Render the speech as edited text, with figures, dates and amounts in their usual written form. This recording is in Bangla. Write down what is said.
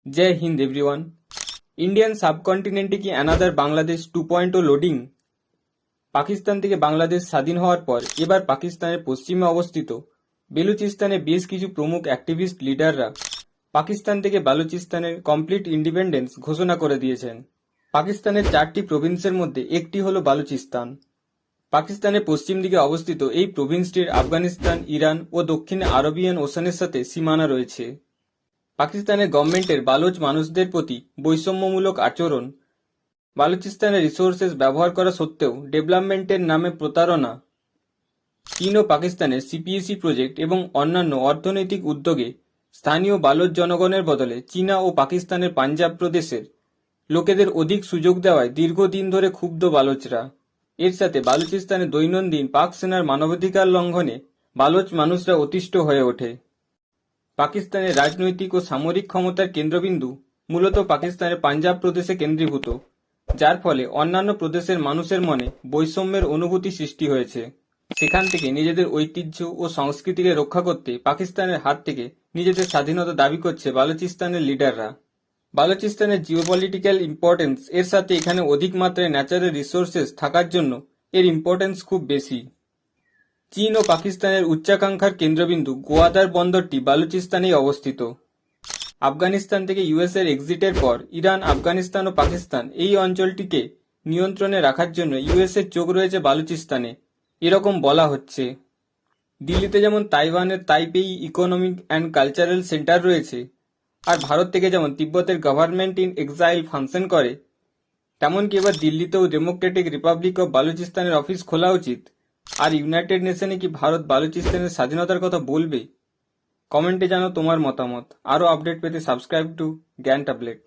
जय हिंद एवरीवन। इंडियन সাবকন্টিনেন্টে কি অ্যানাদার বাংলাদেশ 2.0 লোডিং? পাকিস্তান থেকে বাংলাদেশ স্বাধীন হওয়ার পর এবার পাকিস্তানের পশ্চিমে অবস্থিত বেলুচিস্তানে বেশ কিছু প্রমুখ অ্যাক্টিভিস্ট লিডাররা পাকিস্তান থেকে বালুচিস্তানের কমপ্লিট ইন্ডিপেন্ডেন্স ঘোষণা করে দিয়েছেন। পাকিস্তানের 4টি প্রভিন্সের মধ্যে একটি হলো বালুচিস্তান। পাকিস্তানের পশ্চিম দিকে অবস্থিত এই প্রভিন্সটির আফগানিস্তান, ইরান ও দক্ষিণে আরবিয়ান ওশানের সাথে সীমানা রয়েছে। পাকিস্তানের গভর্নমেন্টের বালুচ মানুষদের প্রতি বৈষম্যমূলক আচরণ, বালুচিস্তানের রিসোর্সেস ব্যবহার করা সত্ত্বেও ডেভেলপমেন্টের নামে প্রতারণা, চীন ও পাকিস্তানের সিপিএসি প্রজেক্ট এবং অন্যান্য অর্থনৈতিক উদ্যোগে স্থানীয় বালুচ জনগণের বদলে চীনা ও পাকিস্তানের পাঞ্জাব প্রদেশের লোকেদের অধিক সুযোগ দেওয়ায় দীর্ঘদিন ধরে ক্ষুব্ধ বালুচরা। এর সাথে বালুচিস্তানে দৈনন্দিন পাক সেনার মানবাধিকার লঙ্ঘনে বালুচ মানুষরা অতিষ্ঠ হয়ে ওঠে। পাকিস্তানের রাজনৈতিক ও সামরিক ক্ষমতার কেন্দ্রবিন্দু মূলত পাকিস্তানের পাঞ্জাব প্রদেশে কেন্দ্রীভূত, যার ফলে অন্যান্য প্রদেশের মানুষের মনে বৈষম্যের অনুভূতি সৃষ্টি হয়েছে। সেখান থেকে নিজেদের ঐতিহ্য ও সংস্কৃতিকে রক্ষা করতে পাকিস্তানের হাত থেকে নিজেদের স্বাধীনতা দাবি করছে বালুচিস্তানের লিডাররা। বালুচিস্তানের জিওপলিটিক্যাল ইম্পর্টেন্স এর সাথে এখানে অধিক মাত্রায় ন্যাচারাল রিসোর্সেস থাকার জন্য এর ইম্পর্টেন্স খুব বেশি। চীন ও পাকিস্তানের উচ্চাকাঙ্ক্ষার কেন্দ্রবিন্দু গোয়াদার বন্দরটি বালুচিস্তানেই অবস্থিত। আফগানিস্তান থেকে ইউএস এর এক্সিটের পর ইরান, আফগানিস্তান ও পাকিস্তান এই অঞ্চলটিকে নিয়ন্ত্রণে রাখার জন্য ইউএস এর চোখ রয়েছে বালুচিস্তানে, এরকম বলা হচ্ছে। দিল্লিতে যেমন তাইওয়ানের Taipei economic and cultural centre রয়েছে, আর ভারত থেকে যেমন তিব্বতের গভর্নমেন্ট ইন এক্সাইল ফাংশন করে, তেমনকি এবার দিল্লিতেও ডেমোক্রেটিক রিপাবলিক অফ বালুচিস্তানের অফিস খোলা উচিত। আর ইউনাইটেড নেশনে কি ভারত বালুচিস্তানের স্বাধীনতার কথা বলবে? কমেন্টে জানাও তোমার মতামত। আরও আপডেট পেতে সাবস্ক্রাইব টু জ্ঞান ট্যাবলেট।